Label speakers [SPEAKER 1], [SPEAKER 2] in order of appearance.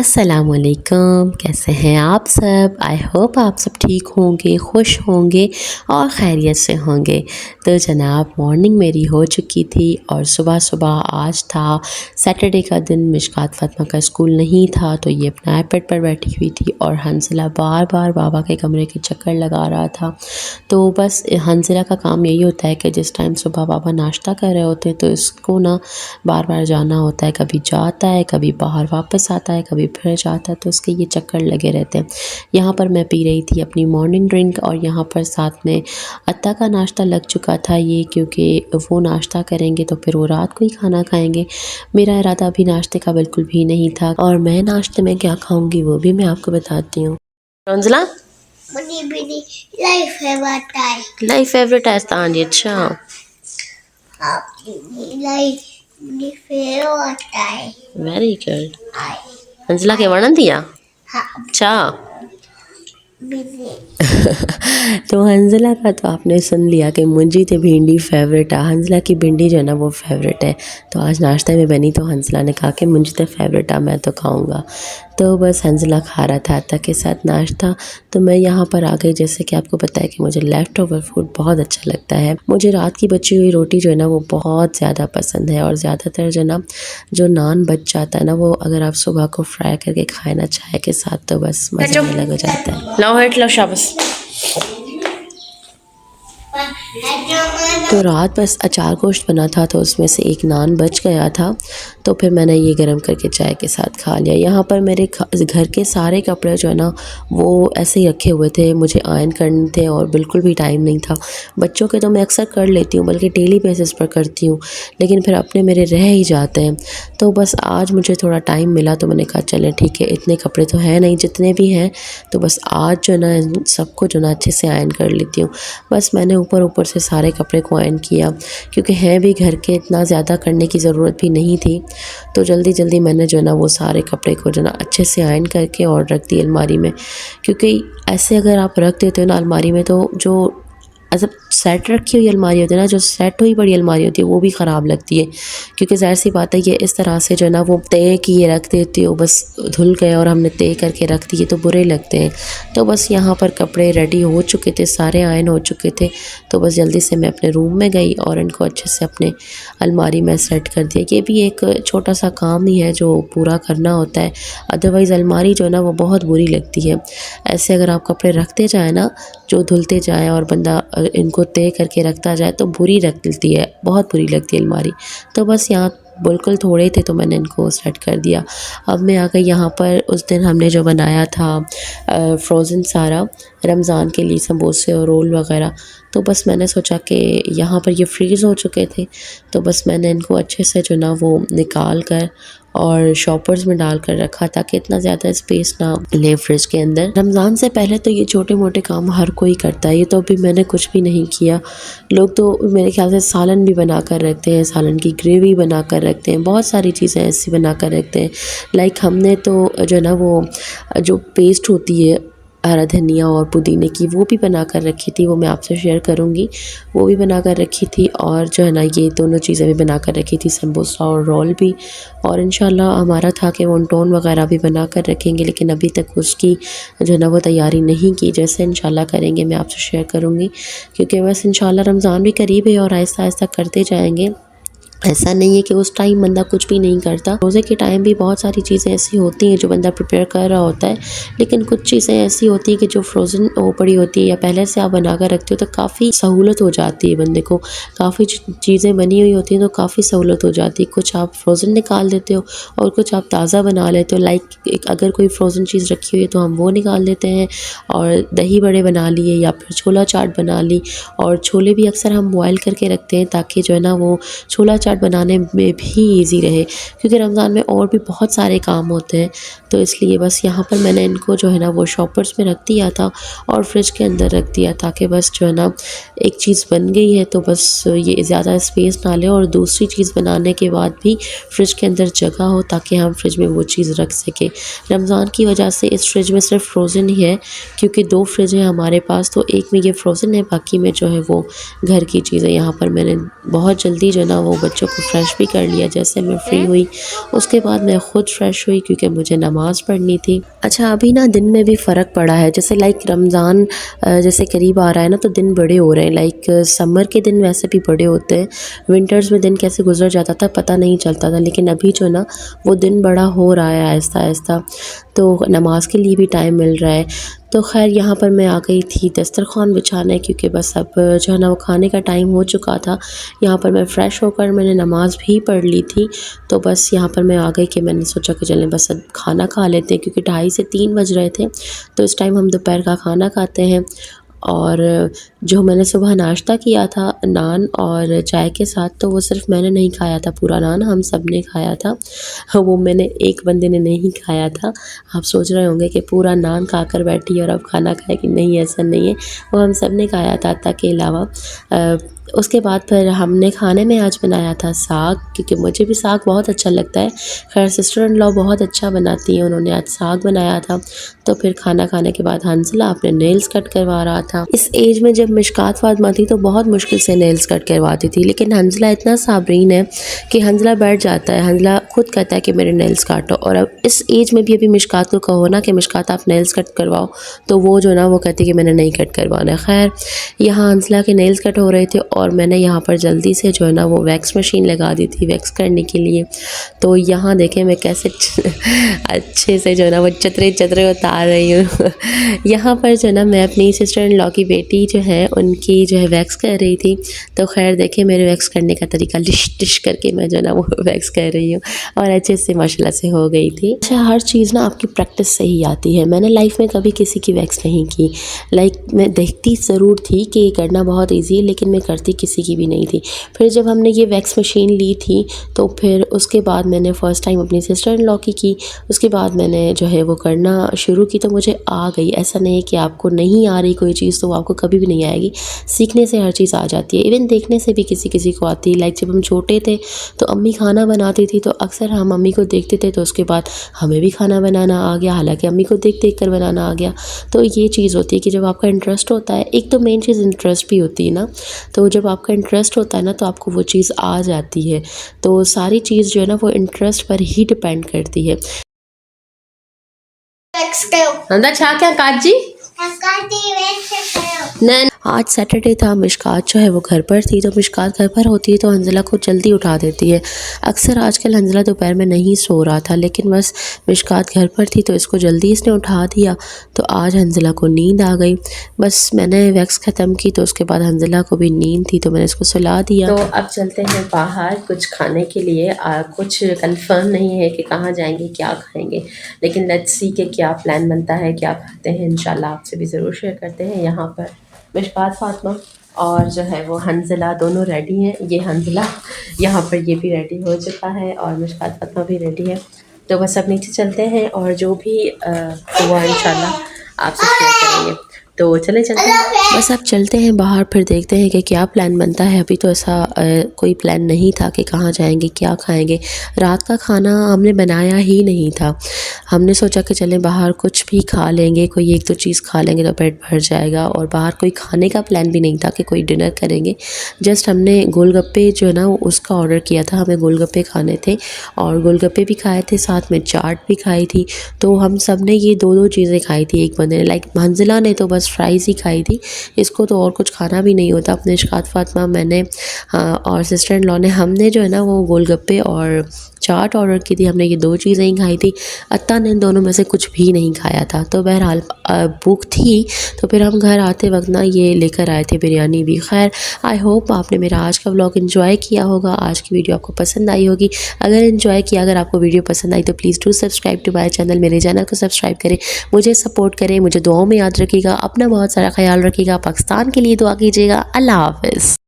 [SPEAKER 1] अस्सलामुअलैकुम, कैसे हैं आप सब। आई होप आप सब ठीक होंगे, खुश होंगे और खैरियत से होंगे। तो जनाब मॉर्निंग मेरी हो चुकी थी और सुबह सुबह आज था सैटरडे का दिन। मिशकात फ़ातिमा का स्कूल नहीं था तो ये अपना आईपैड पर बैठी हुई थी और हंसला बार बार बाबा के कमरे के चक्कर लगा रहा था। तो बस हंसला का काम यही होता है कि जिस टाइम सुबह बाबा नाश्ता कर रहे होते हैं तो इसको ना बार बार जाना होता है। कभी जाता है, कभी बाहर वापस आता है, कभी फिर जाता है, तो उसके ये चक्कर लगे रहते हैं। यहाँ पर मैं पी रही थी अपनी मॉर्निंग ड्रिंक और यहाँ पर साथ में अत्ता का नाश्ता लग चुका था ये, क्योंकि वो नाश्ता करेंगे तो फिर वो रात को ही खाना खाएंगे। मेरा इरादा अभी नाश्ते का बिल्कुल भी नहीं था और मैं नाश्ते में क्या खाऊंगी वो भी मैं आपको बताती हूँ। रंजला लाइफ फेवरेट है स्थान जी। अच्छा वेरी गुड। हंसला के वणन दिया। अच्छा तो हंसला का तो आपने सुन लिया कि मुंजी ते भिंडी फेवरेट है। हंसला की भिंडी जो है ना वो फेवरेट है। तो आज नाश्ते में बनी तो हंसला ने कहा कि मुंजी तो फेवरेट है, मैं तो खाऊंगा। तो बस हंसला खा रहा था अत्ता के साथ नाश्ता। तो मैं यहाँ पर आ गई। जैसे कि आपको पता है कि मुझे लेफ़्ट ओवर फूड बहुत अच्छा लगता है। मुझे रात की बची हुई रोटी जो है ना वो बहुत ज़्यादा पसंद है और ज़्यादातर जो ना जो नान बच जाता है ना वो अगर आप सुबह को फ्राई करके खाए ना चाय के साथ तो बस मज़ा अलग हो जाता है। लो शाबाश। तो रात बस अचार गोश्त बना था तो उसमें से एक नान बच गया था तो फिर मैंने ये गरम करके चाय के साथ खा लिया। यहाँ पर मेरे घर के सारे कपड़े जो है ना वो ऐसे ही रखे हुए थे, मुझे आयरन करने थे और बिल्कुल भी टाइम नहीं था। बच्चों के तो मैं अक्सर कर लेती हूँ, बल्कि डेली बेसिस पर करती हूँ, लेकिन फिर अपने मेरे रह ही जाते हैं। तो बस आज मुझे थोड़ा टाइम मिला तो मैंने कहा चलें ठीक है, इतने कपड़े तो हैं नहीं, जितने भी हैं तो बस आज जो है ना सबको जो ना अच्छे से आयरन कर लेती हूँ। बस मैंने ऊपर से सारे कपड़े को आयरन किया क्योंकि हैं भी घर के, इतना ज़्यादा करने की ज़रूरत भी नहीं थी। तो जल्दी जल्दी मैंने जो है ना वो सारे कपड़े को जो ना अच्छे से आयरन करके और रख दी अलमारी में, क्योंकि ऐसे अगर आप रख देते हो ना अलमारी में तो जो मतलब सेट रखी हुई अलमारी होती है ना, जो सेट हुई बड़ी अलमारी होती है वो भी ख़राब लगती है, क्योंकि ज़ाहिर सी बात है ये इस तरह से जो है ना वो तय किए रख देती हो, बस धुल गए और हमने तय करके रख दिए तो बुरे लगते हैं। तो बस यहाँ पर कपड़े रेडी हो चुके थे, सारे आयरन हो चुके थे। तो बस जल्दी से मैं अपने रूम में गई और इनको अच्छे से अपने अलमारी में सेट कर दिया। ये भी एक छोटा सा काम ही है जो पूरा करना होता है, अदरवाइज़ अलमारी जो है ना वो बहुत बुरी लगती है। ऐसे अगर आप कपड़े रखते जाए ना, जो धुलते जाए और बंदा इनको तय करके रखता जाए तो बुरी लगती है, बहुत बुरी लगती है अलमारी। तो बस यहाँ बिल्कुल थोड़े थे तो मैंने इनको सेट कर दिया। अब मैं आ गई यहाँ पर। उस दिन हमने जो बनाया था फ्रोज़न सारा रमज़ान के लिए, समोसे और रोल वग़ैरह, तो बस मैंने सोचा कि यहाँ पर ये फ्रीज़ हो चुके थे तो बस मैंने इनको अच्छे से जो ना वो निकाल कर और शॉपर्स में डाल कर रखा ताकि इतना ज़्यादा स्पेस ना ले फ्रिज के अंदर। रमज़ान से पहले तो ये छोटे मोटे काम हर कोई करता है, ये तो अभी मैंने कुछ भी नहीं किया। लोग तो मेरे ख्याल से सालन भी बना कर रखते हैं, सालन की ग्रेवी बना कर रखते हैं, बहुत सारी चीज़ें ऐसी बना कर रखते हैं। लाइक हमने तो जो है ना वो जो पेस्ट होती है हरा धनिया और पुदीने की वो भी बना कर रखी थी, वो मैं आपसे शेयर करूँगी। वो भी बना कर रखी थी और जो है ना ये दोनों चीज़ें भी बना कर रखी थी, समोसा और रोल भी। और इंशाल्लाह हमारा था कि वॉन्टोन वगैरह भी बना कर रखेंगे, लेकिन अभी तक उसकी जो है ना वो तैयारी नहीं की। जैसे इंशाल्लाह करेंगे मैं आपसे शेयर करूँगी, क्योंकि बस इंशाल्लाह रमज़ान भी करीब है और आहिस्ता आहिस्ता करते जाएँगे। ऐसा नहीं है कि उस टाइम बंदा कुछ भी नहीं करता। रोज़े के टाइम भी बहुत सारी चीज़ें ऐसी होती हैं जो बंदा प्रिपेयर कर रहा होता है, लेकिन कुछ चीज़ें ऐसी होती हैं कि जो फ्रोज़न वो पड़ी होती है या पहले से आप बना कर रखते हो तो काफ़ी सहूलत हो जाती है बंदे को। काफ़ी चीज़ें बनी हुई होती हैं तो काफ़ी सहूलत हो जाती है। कुछ आप फ्रोज़न निकाल देते हो और कुछ आप ताज़ा बना लेते हो। लाइक अगर कोई फ्रोज़न चीज़ रखी हुई है तो हम वो निकाल लेते हैं और दही बड़े बना लिए या फिर छोला चाट बना ली। और छोले भी अक्सर हम बॉयल करके रखते हैं ताकि जो है ना वो छोला चाट बनाने में भी ईज़ी रहे, क्योंकि रमज़ान में और भी बहुत सारे काम होते हैं। तो इसलिए बस यहाँ पर मैंने इनको जो है ना वो शॉपर्स में रख दिया था और फ्रिज के अंदर रख दिया ताकि बस जो है ना एक चीज़ बन गई है तो बस ये ज़्यादा स्पेस ना ले और दूसरी चीज़ बनाने के बाद भी फ्रिज के अंदर जगह हो ताकि हम फ्रिज में वो चीज़ रख सकें। रमज़ान की वजह से इस फ्रिज में सिर्फ फ्रोज़न ही है, क्योंकि 2 फ्रिज हैं हमारे पास, तो एक में ये फ्रोज़न है, बाकी में जो है वो घर की चीज़ें। यहाँ पर मैंने बहुत जल्दी जो है ना वो बच्चों बच्चों को फ़्रेश भी कर लिया। जैसे मैं फ्री हुई उसके बाद मैं ख़ुद फ़्रेश हुई क्योंकि मुझे नमाज़ पढ़नी थी। अच्छा, अभी ना दिन में भी फ़र्क पड़ा है, जैसे लाइक रमज़ान जैसे करीब आ रहा है ना तो दिन बड़े हो रहे हैं। लाइक समर के दिन वैसे भी बड़े होते हैं, विंटर्स में दिन कैसे गुजर जाता था पता नहीं चलता था, लेकिन अभी जो ना वो दिन बड़ा हो रहा है आहिस्ता आहिस्ता, तो नमाज के लिए भी टाइम मिल रहा है। तो खैर यहाँ पर मैं आ गई थी दस्तरख़्वान बिछाने, क्योंकि बस अब जो है ना वो खाने का टाइम हो चुका था। यहाँ पर मैं फ़्रेश होकर मैंने नमाज़ भी पढ़ ली थी, तो बस यहाँ पर मैं आ गई कि मैंने सोचा कि चलें बस अब खाना खा लेते हैं, क्योंकि 2:30 से 3 बज रहे थे, तो इस टाइम हम दोपहर का खाना खाते हैं। और जो मैंने सुबह नाश्ता किया था नान और चाय के साथ, तो वो सिर्फ मैंने नहीं खाया था, पूरा नान हम सब ने खाया था। वो मैंने एक बंदे ने नहीं खाया था। आप सोच रहे होंगे कि पूरा नान खाकर बैठी है और अब खाना खाएगी, नहीं ऐसा नहीं है, वो हम सब ने खाया था अत्ता के अलावा। उसके बाद फिर हमने खाने में आज बनाया था साग, क्योंकि मुझे भी साग बहुत अच्छा लगता है। खैर सिस्टर इन लॉ बहुत अच्छा बनाती हैं, उन्होंने आज साग बनाया था। तो फिर खाना खाने के बाद हंसला अपने नेल्स कट करवा रहा था। इस एज में जब मिशकात फातिमा थी तो बहुत मुश्किल से नेल्स कट करवाती थी, लेकिन हंसला इतना साबरीन है कि हंसला बैठ जाता है, हंसला खुद कहता है कि मेरे नेल्स काटो। और अब इस एज में भी अभी मिशकात को कहो ना कि मिशकात आप नेल्स कट करवाओ, तो वो जो ना वो कहती कि मैंने नहीं कट करवाना। खैर यहाँ हंसला के नेल्स कट हो रहे थे और मैंने यहाँ पर जल्दी से जो है ना वो वैक्स मशीन लगा दी थी वैक्स करने के लिए। तो यहाँ देखें मैं कैसे अच्छे से जो है ना वो चतरे चतरे उतार रही हूँ। यहाँ पर जो है ना मैं अपनी सिस्टर इन लॉ की बेटी जो है उनकी जो है वैक्स कर रही थी। तो खैर देखें मेरे वैक्स करने का तरीका, लिश टिश करके मैं जो है ना वो वैक्स कर रही हूँ और अच्छे से माशाल्लाह से हो गई थी। अच्छा, हर चीज़ ना आपकी प्रैक्टिस से ही आती है। मैंने लाइफ में कभी किसी की वैक्स नहीं की, लाइक मैं देखती ज़रूर थी कि ये करना बहुत ईजी है, लेकिन मैं करती किसी की भी नहीं थी। फिर जब हमने ये वैक्स मशीन ली थी तो फिर उसके बाद मैंने फ़र्स्ट टाइम अपनी सिस्टर इन लॉ की, उसके बाद मैंने जो है वो करना शुरू की, तो मुझे आ गई। ऐसा नहीं है कि आपको नहीं आ रही कोई चीज़ तो वो आपको कभी भी नहीं आएगी, सीखने से हर चीज़ आ जाती है। इवन देखने से भी किसी किसी को आती है। लाइक जब हम छोटे थे तो अम्मी खाना बनाती थी, तो अक्सर हम अम्मी को देखते थे, तो उसके बाद हमें भी खाना बनाना आ गया, हालांकि अम्मी को देख देख कर बनाना आ गया। तो ये चीज़ होती है कि जब आपका इंटरेस्ट होता है, एक तो मेन चीज़ इंटरेस्ट भी होती है ना, तो जब आपका इंटरेस्ट होता है ना तो आपको वो चीज़ आ जाती है। तो सारी चीज़ जो है ना वो इंटरेस्ट पर ही डिपेंड करती है। अंदर छा क्या काजी नहीं, आज सैटरडे था, मिशकात जो है वो घर पर थी। तो मिशकात घर पर होती है तो हंजला को जल्दी उठा देती है। अक्सर आजकल हंजला दोपहर में नहीं सो रहा था, लेकिन बस मिशकात घर पर थी तो इसको जल्दी इसने उठा दिया। तो आज हंजला को नींद आ गई। बस मैंने वैक्स ख़त्म की तो उसके बाद हंजला को भी नींद थी तो मैंने इसको सुला दिया। तो अब चलते हैं बाहर कुछ खाने के लिए। कुछ कंफर्म नहीं है कि कहाँ जाएंगे, क्या खाएंगे, लेकिन लेट्स सी कि क्या प्लान बनता है, क्या खाते हैं। इंशाल्लाह आपसे भी ज़रूर शेयर करते हैं। यहाँ पर मिशकात फातिमा और जो है वो हंजला दोनों रेडी हैं। ये हंजला यहाँ पर ये भी रेडी हो चुका है और मिशकात फातिमा भी रेडी है। तो बस अब नीचे चलते हैं और जो भी हुआ इंशाल्लाह आपसे शेयर करेंगे। तो चले चलते हैं, बस अब चलते हैं बाहर, फिर देखते हैं कि क्या प्लान बनता है। अभी तो ऐसा कोई प्लान नहीं था कि कहाँ जाएंगे, क्या खाएंगे। रात का खाना हमने बनाया ही नहीं था, हमने सोचा कि चलें बाहर कुछ भी खा लेंगे, कोई एक दो चीज़ खा लेंगे तो पेट भर जाएगा। और बाहर कोई खाने का प्लान भी नहीं था कि कोई डिनर करेंगे। जस्ट हमने गोलगप्पे जो है ना उसका ऑर्डर किया था, हमें गोलगप्पे खाने थे और गोलगप्पे भी खाए थे, साथ में चाट भी खाई थी। तो हम सब ने ये दो दो चीज़ें खाई थी। एक बंदे ने लाइक मंजिला ने तो बस फ्राइज़ ही खाई थी, इसको तो और कुछ खाना भी नहीं होता। अपने मिशकात फातिमा, मैंने और सिस्टर इन लॉ ने, हमने जो है ना वो गोलगप्पे और चाट ऑर्डर की थी। हमने ये दो चीज़ें ही खाई थी, अत्ता ने इन दोनों में से कुछ भी नहीं खाया था। तो बहरहाल भूख थी तो फिर हम घर आते वक्त ना ये लेकर आए थे बिरयानी भी। खैर आई होप आपने मेरा आज का व्लॉग एंजॉय किया होगा, आज की वीडियो आपको पसंद आई होगी। अगर एंजॉय किया, अगर आपको वीडियो पसंद आई तो please do subscribe to my channel, मेरे चैनल को सब्सक्राइब करें, मुझे सपोर्ट करें, मुझे दुआओं में याद रखिएगा, अपना बहुत सारा ख्याल रखिएगा, पाकिस्तान के लिए दुआ कीजिएगा। अल्लाह हाफ़िज़।